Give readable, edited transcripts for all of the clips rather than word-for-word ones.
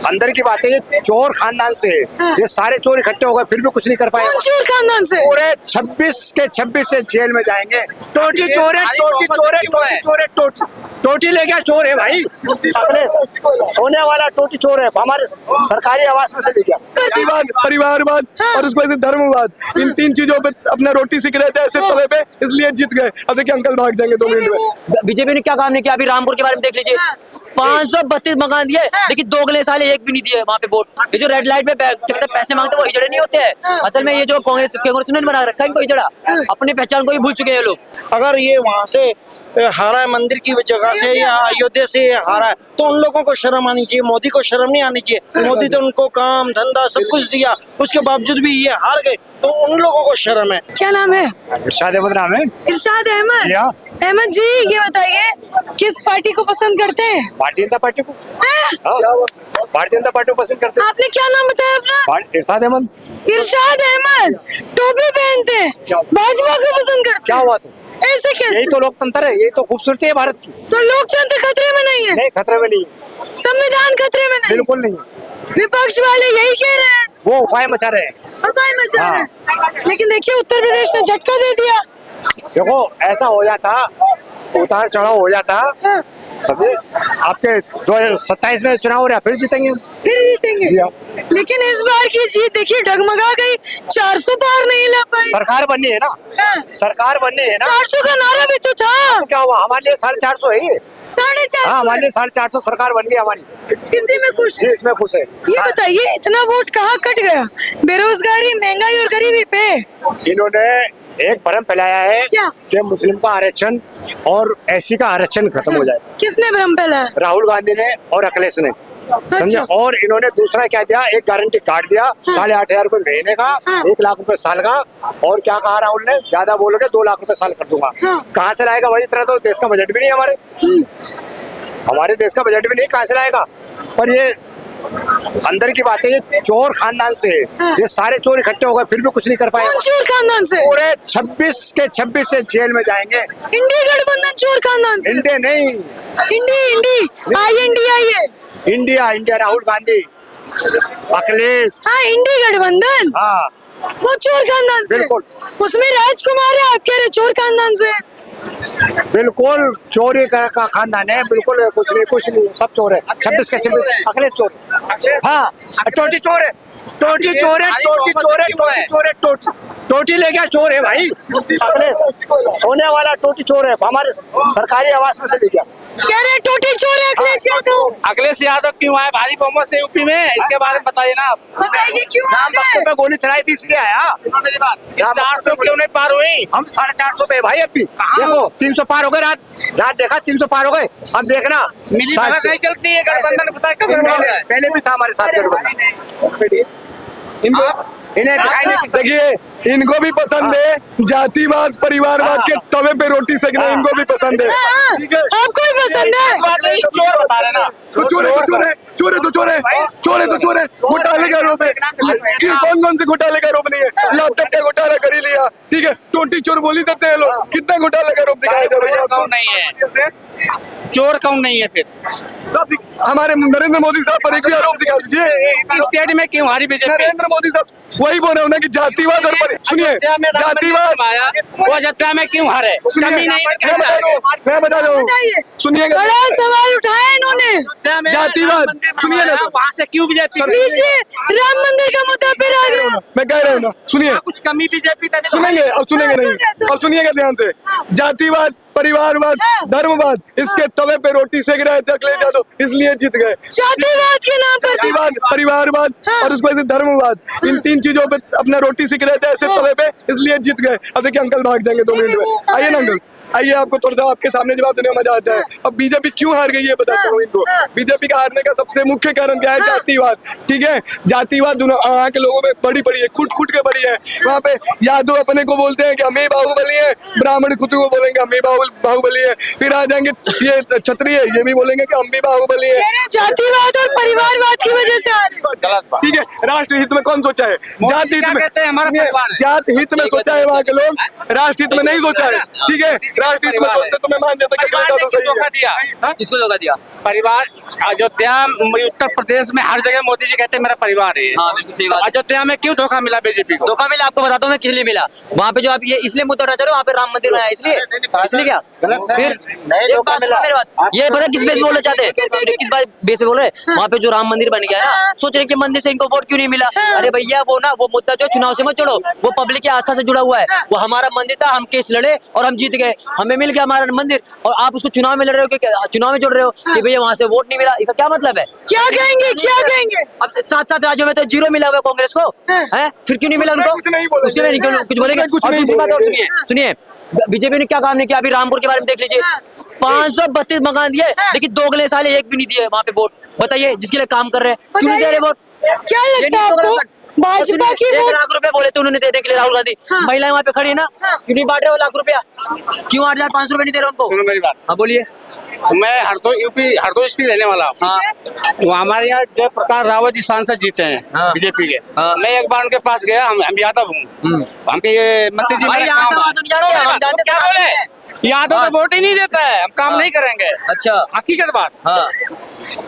अंदर की बात है, ये चोर खानदान से है। हाँ। ये सारे चोर इकट्ठे हो गए फिर भी कुछ नहीं कर पाए। कौन चोर खानदान से? पूरे 26 के 26 से जेल में जाएंगे। टोटी चोर है, टोटी चोर है, टोटी चोर है, टोटी ले गया चोर है भाई। अपने सोने वाला टोटी चोर है, हमारे सरकारी आवास में से ले गया। जातिवाद, परिवारवाद और उसके बाद से धर्मवाद, इन तीन चीजों पे अपना रोटी सीख रहे थे ऐसे तवे पे, इसलिए जीत गए। अब देखिए अंकल भाग जाएंगे 2 मिनट में। बीजेपी ने क्या काम नहीं किया? अभी रामपुर के बारे में देख लीजिए, 532 मकान दिए, लेकिन दोगले साले एक भी नहीं दिए वहाँ पे वोट। ये जो रेड लाइट पे पैसे मांगते वो हिजड़े नहीं होते हैं। असल में ये जो कांग्रेस ने बना रखा है इनको हिजड़ा, अपनी पहचान को ही भूल चुके हैं लोग। अगर ये वहाँ से हारा है मंदिर की जगह से या अयोध्या से हारा है तो उन लोगों को शर्म आनी चाहिए, मोदी को शर्म नहीं आनी चाहिए। मोदी तो उनको काम धंधा सब कुछ दिया, उसके बावजूद भी ये हार गए तो उन लोगों को शर्म है। क्या नाम है? इरशाद अहमद नाम है। इरशाद अहमद। या। अहमद जी ये बताइए किस पार्टी को पसंद करते हैं? भारतीय जनता पार्टी को। हैं? भारतीय जनता पार्टी को पसंद करते हैं। आपने क्या नाम बताया अपना? इरशाद अहमद। इरशाद अहमद टोपी पहनते हैं, भाजपा को पसंद करते क्या हैं। हुआ तो? ऐसे कैसे? यही तो लोकतंत्र है, यही तो खूबसूरती है भारत की। तो लोकतंत्र खतरे में नहीं है? नहीं, खतरे में नहीं, संविधान खतरे में नहीं? बिल्कुल नहीं। विपक्ष वाले यही कह रहे हैं, वो उपाय मचा रहे हैं। अपाय मचा रहे हैं। लेकिन देखिए उत्तर प्रदेश ने झटका दे दिया। देखो ऐसा हो जाता, उतार चढ़ाव हो जाता, हाँ, समझे। आपके 2027 में चुनाव हो रहा, फिर जीतेंगे। फिर जीतेंगे। जी हाँ। लेकिन इस बार की जीत देखिए डगमगा गई, 400 पार नहीं ला पाई। सरकार बननी है ना, हाँ, सरकार बननी है ना। 400 का नारा भी तो था। क्या हुआ? हमारे लिए 450 है ये। 450। हाँ, हमारे लिए 450 सरकार बन गई हमारी। इसी में खुश जी, है। इसमें खुश है। ये बताइए इतना वोट कहाँ कट गया? बेरोजगारी, महंगाई और गरीबी पे। इन्होंने एक भ्रम फैलाया है क्या? कि मुस्लिम का आरक्षण और एससी का आरक्षण खत्म हो जाए। किसने भ्रम फैलाया? राहुल गांधी ने और अखिलेश ने, समझे। और इन्होंने दूसरा क्या दिया, एक गारंटी कार्ड दिया 8,500 रुपए महीने का, हाँ। 1 लाख रुपए साल का। और क्या कहा राहुल ने, ज्यादा बोलोगे 2 लाख रुपए साल कर दूंगा। हाँ। कहाँ से लाएगा भाई? इतना तो देश का बजट भी नहीं है हमारे देश का बजट भी नहीं, कहाँ से लाएगा? पर ये अंदर की बात है, ये चोर खानदान से है। हाँ। ये सारे चोर इकट्ठे हो गए फिर भी कुछ नहीं कर पाए। कौन चोर खानदान से? पूरे 26 के 26 से जेल में जाएंगे। इंडी गठबंधन चोर खानदान से। इंडिया नहीं, इंडी INDI है। इंडिया राहुल गांधी, अखिलेश। हाँ, इंडी गठबंधन हाँ वो चोर खानदान से। बिल्कुल। उसमें राजकुमार है, आप कह रहे चोर खानदान से। बिल्कुल चोरी का खानदान है, बिल्कुल कुछ नहीं, सब चोर है। 26 के 26 अखिलेश चोर। हाँ, टोटी चोर है, टोटी चोर है, टोटी चोर है, टोटी चोर है, टोटी ले गया चोर है भाई। अखिलेश सोने वाला टोटी चोर है, हमारे सरकारी आवास में से ले गया। कह रहे टोटी चोर है अखिलेश यादव। अखिलेश यादव क्यों आए भारी बहुमत से यूपी में? इसके बारे में बताइए ना आप। बताइए क्यों आ नाम गए? वक्त पे गोली चलाई थी इसलिए आया। मेरी बात 400 क्यों नहीं पार हुई? हम 450 पे भाई। अभी देखो 300 पार हो गए। रात देखा 300 पार हो गए। अब देखना मिली भगत नहीं चलती है, गठबंधन पता है कब पहले भी था हमारे साथ गठबंधन। इन्हें दिखाई नहीं। देखिए इनको भी पसंद है जातिवाद, परिवारवाद के तवे पे रोटी सेकना, इनको भी पसंद है। हाँ, ठीक है, आपको भी पसंद है? बात नहीं, चोर बता रहे ना। तो चोर है तो चोर है, चोर है तो चोर है, चोर है तो चोर है। घोटाले का आरोप है, कौन से घोटाले का आरोप नहीं है? लैपटॉप का घोटाला कर ही लिया, ठीक है। टोटी चोर बोली देते हैं लोग, कितना घोटाले का आरोप दिखाया जा रहा है कौन नहीं है? चोर कौन नहीं है फिर? हमारे नरेंद्र मोदी साहब पर एक भी आरोप दिखा दीजिए। स्टेट में क्यों हारी बीजेपी? नरेंद्र मोदी साहब वही बोल रहे हो ना कि जातिवाद और सुनिए जातिवाद। वो अयोध्या में क्यों हारे? कमी नहीं, मैं बता रहा हूँ, बताइए। सुनिएगा। बड़ा सवाल उठाया इन्होंने। जातिवाद सुनिए ना, वहाँ से क्यों बीजेपी? लीजिए राम मंदिर का मुद्दा फिर आ गया। मैं कह रहा हूँ ना, सुनिए। कुछ कमी बीजेपी का सुनेंगे अब, सुनेंगे नहीं, अब सुनिएगा ध्यान से। जातिवाद, परिवारवाद, धर्मवाद, इसके तवे पे रोटी सेक रहे थे अखिलेश यादव, इसलिए जीत गए। जातिवाद के नाम पर जातिवाद, परिवारवाद और उसके बाद से धर्मवाद, इन तीन चीजों पे अपना रोटी सीख रहे थे ऐसे तवे पे, इसलिए जीत गए। अब देखिए अंकल भाग जाएंगे 2 मिनट में। आइए ना अंकल, आइए, आपको थोड़ा सा आपके सामने जवाब देने में मजा आता है। अब बीजेपी क्यों हार गई है बताता हूँ इनको। बीजेपी का हारने का सबसे मुख्य कारण क्या है? जातिवाद, ठीक है। जातिवाद यहाँ के लोगों में बड़ी बड़ी है, कुट के बड़ी है। वहाँ पे यादव अपने को बोलते हैं कि हम ही बाहुबली है, ब्राह्मण खुद को बोलेंगे हम ही बाहुबली है। फिर आ जाएंगे ये क्षत्रिय, ये भी बोलेंगे कि हम भी बाहुबली है। जातिवाद और परिवारवाद की वजह से आ रही। ठीक है, राष्ट्र हित में कौन सोचा है? जाति हित में, हमारा परिवार है। जाति हित में सोचा है वहाँ के लोग, राष्ट्र हित में नहीं सोचा है। ठीक है, राष्ट्रहित में परिवार सोचते तो मैं मान जाता कि परिवार त्रेता ने तो क्यों सही धोखा है। दिया? किसको धोखा दिया? परिवार अयोध्या उत्तर प्रदेश में हर जगह मोदी जी कहते हैं मेरा परिवार है। हाँ, बिल्कुल सही बात है। अयोध्या में क्यों धोखा मिला बीजेपी को? धोखा मिला, आपको बताता हूँ मैं किस लिए मिला। वहाँ पे जो आप ये इसलिए मुद्दा उठाते हो, वहाँ पे राम मंदिर बनाया इसलिए क्या? गलत है। फिर नहीं, एक धोखा बात मिला। सुनो मेरी बात, ये पता किस बेस पे बोलना चाहते हैं, किस बात बेस पे बोल रहे हैं? वहाँ पे जो राम मंदिर बन गया है ना, सोच रहे कि मंदिर से इनको वोट क्यों नहीं मिला। अरे भैया वो ना, वो मुद्दा जो चुनाव से मत जोड़ो, वो पब्लिक की आस्था से जुड़ा हुआ है। वो हमारा मंदिर था, हम केस लड़े और हम जीत गए, हमें मिल गया हमारा मंदिर, और आप उसको चुनाव में लड़ रहे हो कि चुनाव में जोड़ रहे हो कि भैया वहाँ से वोट नहीं मिला। इसका क्या मतलब है? क्या कहेंगे, क्या कहेंगे? अब 7-7 राज्यों में तो 0 मिला हुआ है कांग्रेस को, है? फिर क्यों नहीं मिला उनको? कुछ नहीं बोलेंगे। उसके में नहीं कुछ बोलेंगे। कुछ और नहीं दूसरी बात और बोलेंगे। सुनिए, बीजेपी ने क्या काम नहीं किया। अभी रामपुर के बारे में देख लीजिए, 532 मकान दिए, लेकिन 2 अगले साल एक भी नहीं दिए वहाँ पे वोट। बताइए, जिसके लिए काम कर रहे हैं क्यों नहीं दे रहे वोट? क्या लगता है आपको भाजपा की 1 वोट? लाख रुपए बोले थे उन्होंने देने के लिए राहुल गांधी। महिलाएं वहाँ पे खड़ी है ना, क्यों नहीं बांट रहे वो लाख रुपया? क्यों 8,500 रुपए नहीं दे रहे उनको? सुनो मेरी बात, हाँ बोलिए। मैं हरदोई यूपी हरदोई स्थित रहने वाला हूँ। हाँ वो हमारे यहाँ जयप्रकाश रावत जी सांसद जीते हैं हाँ। बीजेपी के। हाँ। मैं एक बार उनके पास गया, हम यादव हूँ, हमके ये मंत्री जी भाई, मेरा यादव काम है। तो नहीं जानते, हम जानते क्या हैं। बोले, यादव हाँ। तो वोट ही नहीं देता है, हम काम नहीं करेंगे। अच्छा। हकीकत बात। हाँ,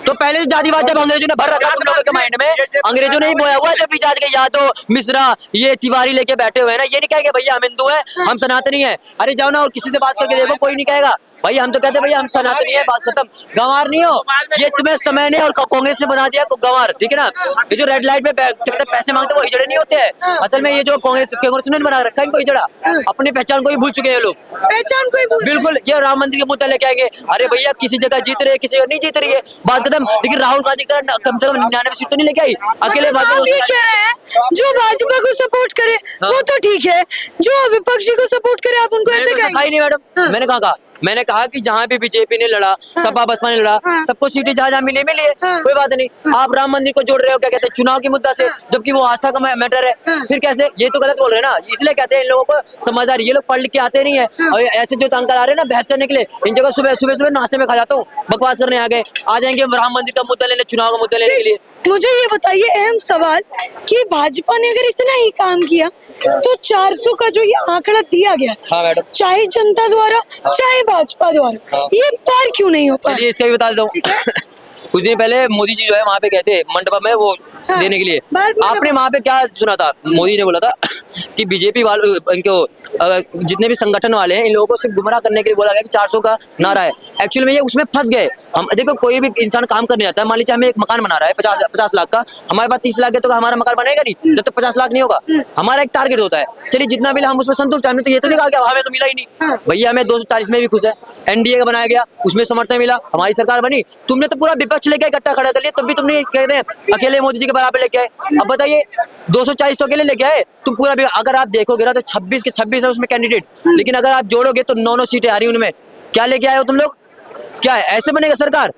तो पहले से जातिवाद जब अंग्रेजों ने भर रखा तुम लोगों के माइंड में, अंग्रेजों ने ही बोया हुआ है। जब पीछे आज के यादव मिश्रा ये तिवारी लेके बैठे हुए हैं ना, ये नहीं कहेंगे भैया हम हिंदू हैं, हम सनातनी हैं। अरे जाओ ना और किसी से बात करके देखो, कोई नहीं कहेगा भाई हम तो कहते हैं भैया हम सनातनी है, बात खत्म। गंवार नहीं हो, ये तुम्हें समय ने और कांग्रेस ने बना दिया गंवार, ठीक है ना? ये जो रेड लाइट पे पैसे मांगते हैं वो हिजड़े नहीं होते हैं। असल में ये जो कांग्रेस ने बना रखा है इनको हिजड़ा, अपनी पहचान को ही भूल चुके हैं ये लोग। पहचान कोई भूल- बिल्कुल, ये राम मंदिर के मुद्दा लेके आएंगे। अरे भैया किसी जगह जीत रही है, किसी जगह नहीं जीत रही है, बात खत्म। लेकिन राहुल गांधी की तरह कम से कम 99 सीट तो नहीं लेके आई अकेले। मतलब आप ये कह रहे हैं जो भाजपा को सपोर्ट करे वो तो ठीक है, जो विपक्षी को सपोर्ट करे आप उनको ऐसे मैंने कहा ही कहेंगे? नहीं मैडम, मैंने कहा मैंने कहा कि जहाँ भी बीजेपी ने लड़ा, सपा बसपा ने लड़ा, सबको सीटें जहाँ जहाँ मिली कोई बात नहीं। आप राम मंदिर को जोड़ रहे हो क्या कहते हैं चुनाव की मुद्दा से, जबकि वो आस्था का मैटर है। फिर कैसे? ये तो गलत बोल रहे हैं ना, इसलिए कहते हैं इन लोगों को समझदारी, ये लोग पढ़ लिख के आते नहीं है। और ऐसे जो अंकल आ रहे हैं ना बहस करने के लिए, इन जगह सुबह नाश्ते में खा जाता हूँ, बकवास करने आ जाएंगे राम मंदिर का मुद्दा लेने, चुनाव का मुद्दा लेने के लिए। मुझे ये बताइए अहम सवाल कि भाजपा ने अगर इतना ही काम किया तो 400 का जो ये आंकड़ा दिया गया था, हाँ मैडम, चाहे जनता द्वारा चाहे भाजपा द्वारा, ये पार क्यों नहीं हो पाया? चलिए इसका भी बता देता हूँ। कुछ दिन पहले मोदी जी जो है वहाँ पे गए थे मंडपम में वो देने के लिए। आपने वहाँ पे क्या सुना था? मोदी ने बोला था कि बीजेपी वालों इनको जितने भी संगठन वाले हैं इन लोगों को सिर्फ गुमराह करने के लिए बोला गया कि 400 का नारा है। एक्चुअली में ये उसमें फंस गए। हम देखो कोई भी इंसान काम करने जाता है, मान लीजिए हमें एक मकान बना रहा है 50 लाख का, हमारे पास 30 लाख है तो हमारा मकान बनेगा नहीं जब तक 50 लाख नहीं होगा। हमारा एक टारगेट होता है, चलिए जितना मिला हम उसमें संतुष्ट हैं। तो ये तो नहीं कहा कि हमें तो मिला ही नहीं। भैया हमें 240 में भी खुश है, एनडीए का बनाया गया उसमें समर्थन मिला, हमारी सरकार बनी। तुमने तो पूरा विपक्ष लेके इकट्ठा खड़ा कर लिया, तब भी तुमने कहते हैं अकेले मोदी जी के बराबर लेके आए। अब बताइए 240 तो अकेले लेके आए तुम पूरा भी, अगर आप देखोगे ना तो 26 के 26 है उसमें कैंडिडेट, लेकिन अगर आप जोड़ोगे तो 9 सीटें आ रही उनमें। क्या लेके आए हो तुम लोग? क्या है ऐसे बनेगा सरकार?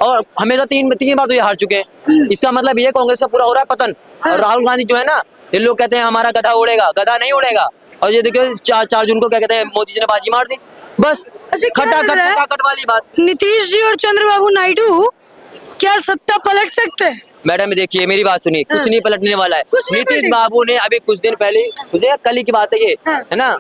और हमेशा तीन बार तो ये हार चुके हैं। इसका मतलब ये कांग्रेस का पूरा हो रहा है पतन। और राहुल गांधी जो है ना, ये लोग कहते हैं हमारा गधा उड़ेगा, गधा नहीं उड़ेगा। और ये देखिए 4 जून को क्या कहते हैं मोदी जी ने बाजी मार दी, बस अच्छा, क्या लग रहा है? खटाखट वाली बात। नीतीश जी और चंद्रबाबू नायडू क्या सत्ता पलट सकते हैं? मैडम देखिए मेरी बात सुनिए, कुछ नहीं पलटने वाला है। कुछ नहीं नीतीश पलटेगा। बाबू ने अभी कुछ दिन पहले, कल ही की बात है ये, है ना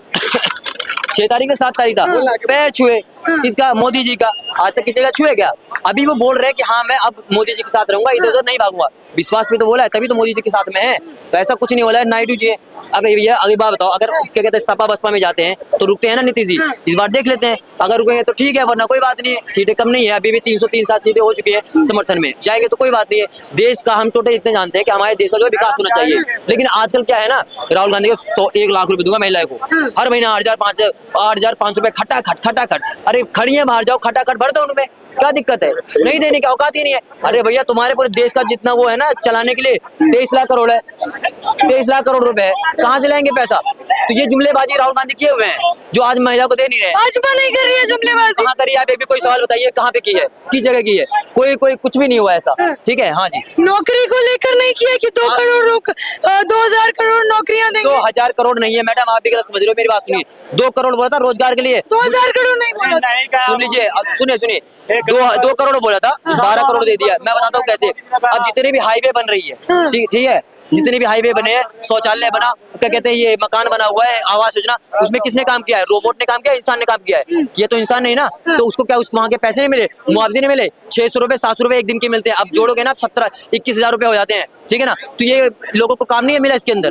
6 तारीख या 7 तारीख था, पैर छुए किसका? मोदी जी का। आज तक किसी का छुए क्या? अभी वो बोल रहे हैं कि हाँ मैं अब मोदी जी के साथ रहूंगा, इधर उधर नहीं भागूंगा। विश्वास पे तो बोला है, तभी तो मोदी जी के साथ में है। तो ऐसा कुछ नहीं बोला है नायडू जी। अब भैया अगली बात बताओ, अगर क्या कहते हैं सपा बसपा में जाते हैं तो रुकते हैं ना नीतीश जी? इस बार देख लेते हैं, अगर रुकेंगे तो ठीक है, वरना कोई बात नहीं है। सीटें कम नहीं है, अभी भी 303 सीटें हो चुकी है समर्थन में, जाएंगे तो कोई बात नहीं है। देश का हम टोटल इतने जानते हैं कि हमारे देश का जो विकास होना चाहिए। लेकिन आजकल क्या है ना, राहुल गांधी को 1 लाख रुपए दूंगा महिला को, हर महीना 8,500 रुपए खटाखट। अरे खड़ी है बाहर जाओ, खटाखट भर दो उनमें, क्या दिक्कत है? नहीं देने की औकात ही नहीं है। अरे भैया तुम्हारे पूरे देश का जितना वो है ना चलाने के लिए 23 लाख करोड़ है, 23 लाख करोड़ रुपए है, कहाँ से लाएंगे पैसा? तो ये जुमलेबाजी राहुल गांधी किए हुए हैं जो आज महिला को दे नहीं रहे। भाजपा नहीं कर रही है जुमलेबाजी। कहाँ करी? आप एक भी कोई सवाल बताइए कहाँ पे की है, किस जगह की है? कोई कुछ भी नहीं हुआ ऐसा, ठीक है? हाँ जी, नौकरी को लेकर नहीं किया कि 2,000 करोड़ नौकरियां देंगे। 2,000 करोड़ नहीं है मैडम, आप भी गलत समझ रहे हो मेरी बात सुनिए। 2 करोड़ बोला था रोजगार के लिए, 2,000 करोड़ नहीं बोला था। सुन लीजिए, अब सुनिए 2 करोड़ बोला था, 12 करोड़ दे दिया। मैं बताता हूँ कैसे। अब जितने भी हाईवे बन रही है, ठीक है, जितने भी हाईवे बने हैं, शौचालय बना, क्या कहते हैं ये मकान बना हुआ है, आवास योजना, उसमें किसने काम किया है? रोबोट ने काम किया है, इंसान ने काम किया है? ये तो इंसान नहीं ना, तो उसको क्या उसको वहाँ के पैसे नहीं मिले, मुआवजे नहीं मिले? 600 रुपए 700 रुपए एक दिन के मिलते हैं, अब जोड़ोगे ना 17-21 हजार रुपए हो जाते हैं, ठीक है ना? तो ये लोगों को काम नहीं मिला इसके अंदर।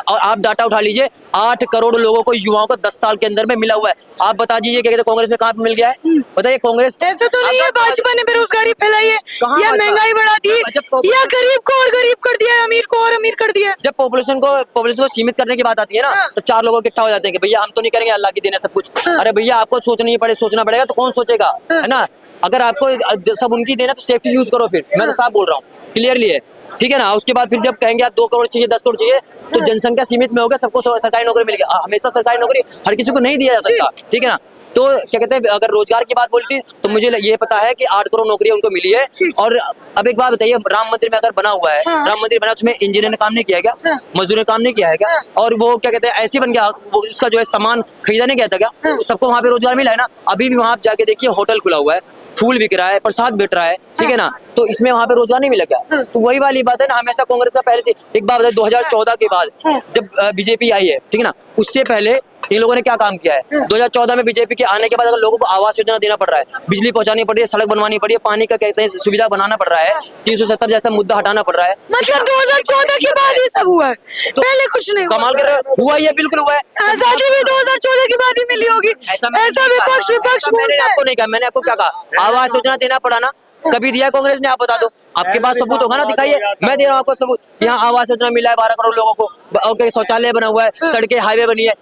और आप डाटा उठा लीजिए, 8 करोड़ लोगों को, युवाओं को 10 साल के अंदर में मिला हुआ है। आप बता दीजिए क्या कहते हैं कांग्रेस में कहाँ पे मिल गया है? बताइए कांग्रेस ऐसा तो नहीं है भाजपा ने बेरोजगारी फैलाई है कहाँ या भाजपा? महंगाई बढ़ा दी अच्छा, या गरीब को और गरीब कर दिया है, अमीर को और अमीर कर दिया है। जब पॉपुलेशन को सीमित करने की बात आती है ना, तो 4 लोगों इकट्ठा हो जाते हैं कि भैया हम तो नहीं करेंगे, अल्लाह की देन है सब कुछ। अरे भैया आपको सोचना पड़ेगा, तो कौन सोचेगा, है ना? अगर आपको सब उनकी देना तो सेफ्टी यूज करो, फिर मैं तो साफ बोल रहा हूँ, क्लियरली है, ठीक है ना? उसके बाद फिर जब कहेंगे आप 2 करोड़ चाहिए, 10 करोड़ चाहिए, तो जनसंख्या सीमित में होगा, सबको सरकारी नौकरी मिलेगी। हमेशा सरकारी नौकरी हर किसी को नहीं दिया जा सकता, ठीक है ना? तो क्या कहते हैं, अगर रोजगार की बात बोली थी तो मुझे ये पता है कि 8 करोड़ नौकरियां उनको मिली है। और अब एक बात बताइए, राम मंदिर में अगर बना हुआ है, राम मंदिर बना, उसमें इंजीनियर ने काम नहीं किया है क्या? मजदूर ने काम नहीं किया है क्या? और वो क्या कहते हैं ऐसे बन गया, वो उसका जो है सामान खरीदा नहीं गया था क्या? तो सबको वहाँ पे रोजगार मिला है ना। अभी भी वहाँ जाके देखिए, होटल खुला हुआ है, फूल बिक रहा है, प्रसाद बिक रहा है, ठीक है ना? तो इसमें वहाँ पे रोजगार नहीं मिला क्या? तो वही वाली बात है ना, हमेशा कांग्रेस का पहले से एक बात बताइए, 2014 के बाद जब बीजेपी आई है, ठीक है ना, उससे पहले इन लोगों ने क्या काम किया है? 2014 में बीजेपी के आने के बाद अगर लोगों को आवास योजना देना पड़ रहा है, बिजली पहुंचानी पड़ रही है, सड़क बनवानी पड़ी है, पानी का कहते हैं सुविधा बनाना पड़ रहा है, 370 जैसा मुद्दा हटाना पड़ रहा है। मतलब 2014 के बाद ये सब हुआ है, पहले कुछ नहीं हुआ। कमाल कर रहे हो, हुआ, ये बिल्कुल हुआ है। आजादी भी 2014 के बाद ही मिली होगी, ऐसा विपक्ष मैंने बोलता है। आपको नहीं कहा, मैंने आपको क्या कहा? आवास योजना देना पड़ा ना, कभी दिया कांग्रेस ने? आप बता दो, आपके पास सबूत होगा ना, दिखाइए। मैं दे रहा हूँ आपको सबूत, यहाँ आवास योजना मिला है 12 करोड़ लोगों को, ओके, शौचालय बना हुआ है, सड़कें हाईवे बनी है।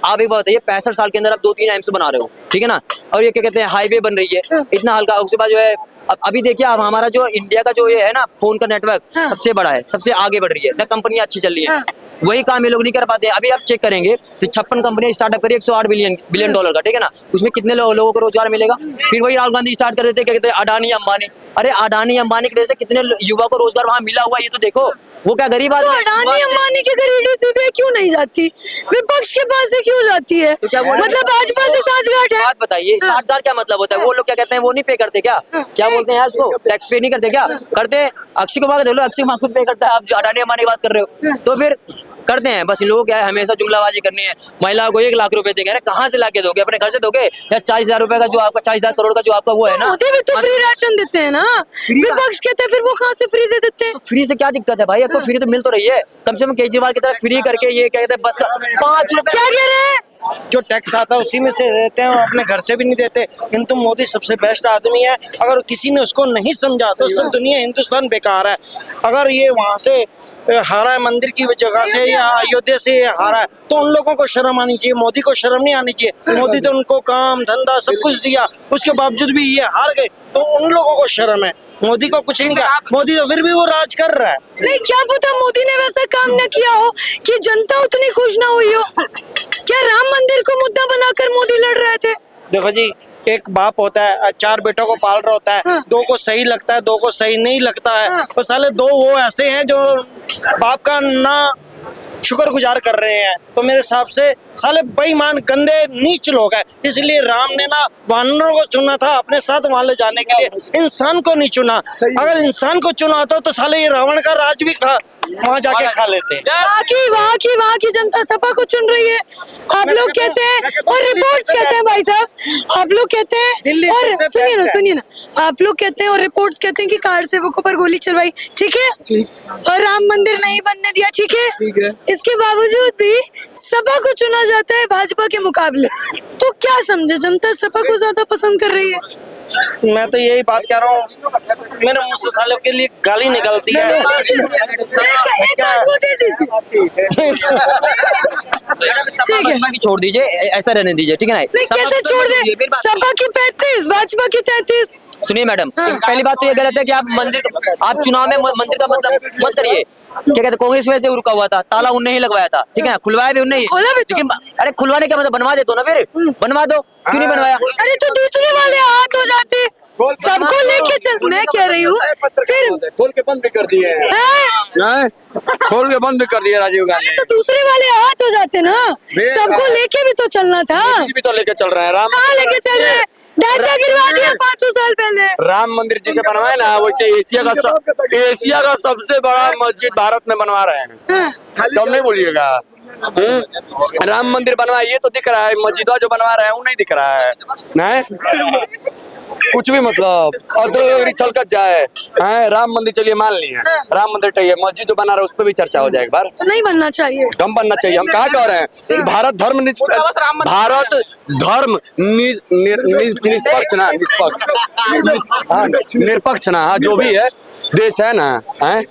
आप एक बात बताइए, 65 साल के अंदर आप 2-3 एम्स बना रहे हो, ठीक है ना? और ये क्या कहते हैं हाईवे बन रही है, इतना हल्का। उसके बाद जो है अभी देखिए, अब हमारा जो इंडिया का जो ये है ना फोन का नेटवर्क सबसे बड़ा है, सबसे आगे बढ़ रही है ना, कंपनियां अच्छी चल रही है। वही काम ये लोग नहीं कर पाते। अभी आप चेक करेंगे तो 56 कंपनियां स्टार्टअप करी, 108 बिलियन डॉलर का, ठीक है ना? उसमें कितने लोगों को रोजगार मिलेगा? फिर वही राहुल गांधी स्टार्ट कर देते, क्या कहते हैं अडानी अंबानी। अरे अडानी अंबानी की वजह से कितने युवा को रोजगार वहां मिला हुआ, ये तो देखो। वो क्या गरीब आदमी? अडानी अंबानी के घर EDC क्यों नहीं जाती, विपक्ष के पास से क्यों जाती है? मतलब भाजपा से साझगांठ है। बात बताइए, साझगांठ क्या मतलब होता है? वो लोग क्या कहते हैं, वो नहीं पे करते क्या? क्या बोलते हैं यार उसको, टैक्स पे नहीं करते क्या? करते हैं। अक्षय कुमार को देख लो, अक्षय कुमार खुद पे करता है, आप अडानी अंबानी की बात कर रहे हो, तो फिर करते हैं। बस इन लोगों को क्या है, हमेशा जुमलाबाजी करनी है। महिलाओं को 1 लाख रुपए देंगे, कहाँ से लाके दोगे? अपने घर से दोगे? या 40,000 रुपए का जो आपका 40,000 करोड़ का जो आपका वो है ना, मोदी भी तो फ्री राशन देते हैं ना, विपक्ष कहते हैं, फिर वो कहाँ से फ्री दे देते हैं? फ्री से क्या दिक्कत है भाई? आपको फ्री तो मिल तो रही है, कम से कम केजरीवाल की तरह फ्री करके ये कहते हैं बस 5 रुपए। क्या कह रहे हैं? जो टैक्स आता है उसी में से देते हैं, वो अपने घर से भी नहीं देते। किंतु मोदी सबसे बेस्ट आदमी है, अगर किसी ने उसको नहीं समझा तो सब दुनिया हिंदुस्तान बेकार है। अगर ये वहाँ से हारा है, मंदिर की जगह से या अयोध्या से हारा है, तो उन लोगों को शर्म आनी चाहिए, मोदी को शर्म नहीं आनी चाहिए। मोदी तो उनको काम धंधा सब कुछ दिया, उसके बावजूद भी ये हार गए, तो उन लोगों को शर्म है। मोदी को कुछ नहीं कहा, मोदी तो फिर भी वो राज कर रहा है। नहीं, क्या पता मोदी ने वैसा काम न किया हो कि जनता उतनी खुश ना हुई हो। क्या राम मंदिर को मुद्दा बनाकर मोदी लड़ रहे थे? देखो जी, एक बाप होता है, 4 बेटों को पाल रहा होता है, 2 को सही लगता है, 2 को सही नहीं लगता है, तो साले 2 वो ऐसे हैं जो बाप का ना शुक्रगुजार कर रहे हैं। तो मेरे हिसाब से साले बेईमान गंदे नीच लोग हैं। इसलिए राम ने ना वानरों को चुना था अपने साथ वहां ले जाने के लिए, इंसान को नहीं चुना। अगर इंसान को चुना होता तो साले ये रावण का राज भी वहां जाके खा लेते। वहाँ की जनता सपा को चुन रही है, आप लोग कहते हैं, और रिपोर्ट्स कहते हैं भाई साहब, आप लोग कहते हैं, और सुनिए ना, आप लोग कहते हैं और रिपोर्ट्स कहते हैं कि कार सेवकों पर गोली चलवाई, ठीक है, और राम मंदिर नहीं बनने दिया, ठीक है। इसके बावजूद भी सपा को चुना जाता है भाजपा के मुकाबले, तो क्या समझे, जनता सपा को ज्यादा पसंद कर रही है? मैं तो यही बात कह रहा हूँ, मेरे मुंह से सालों के लिए गाली निकलती है। ठीक है, छोड़ दीजिए, ऐसा रहने दीजिए, ठीक है ना? नहीं, कैसे छोड़ दे? सपा की 35, भाजपा की 33। सुनिए मैडम, पहली बात तो ये गलत है कि आप चुनाव में मंदिर का मतलब मत करिए। क्या कहते हैं, कांग्रेस वजह से रुका हुआ था, ताला उनने ही लगवाया था, ठीक है, खुलवाया भी उनने ही। लेकिन अरे खुलवाने का मतलब बनवा दे दो ना, फिर बनवा दो, क्यों नहीं बनवाया? अरे तो दूसरे वाले हाथ हो जाते, सबको लेके चल। मैं कह रही हूँ, फिर खोल के बंद भी कर दिए हैं, खोल के बंद भी कर दिए राजीव गांधी। तो दूसरे वाले हाथ हो जाते ना, सबको लेके भी तो चलना था। भी तो लेके चल रहा है राम, कहाँ लेके चल रहे हैं? ढांचा गिरवा दिया 500 साल पहले। राम मंदिर जिसे बनवाए ना वैसे एशिया का सबसे बड़ा मस्जिद भारत में बनवा रहे हैं। हाँ। कब नहीं बोलिएगा। राम मंदिर बनवाइए तो दिख रहा है, मस्जिद जो बनवा रहे हैं वो नहीं दिख रहा है। नहीं कुछ भी मतलब छलकत जाए हैं। राम मंदिर चलिए मान लिए, राम मंदिर चाहिए, मस्जिद जो बना रहा है उस पर भी चर्चा हो जाए एक बार। तो नहीं बनना चाहिए। कम बनना चाहिए। हम कहा कह रहे हैं भारत धर्म निष्पक्ष ना, निष्पक्ष हाँ, निरपक्ष ना, हाँ जो भी है देश है ना, है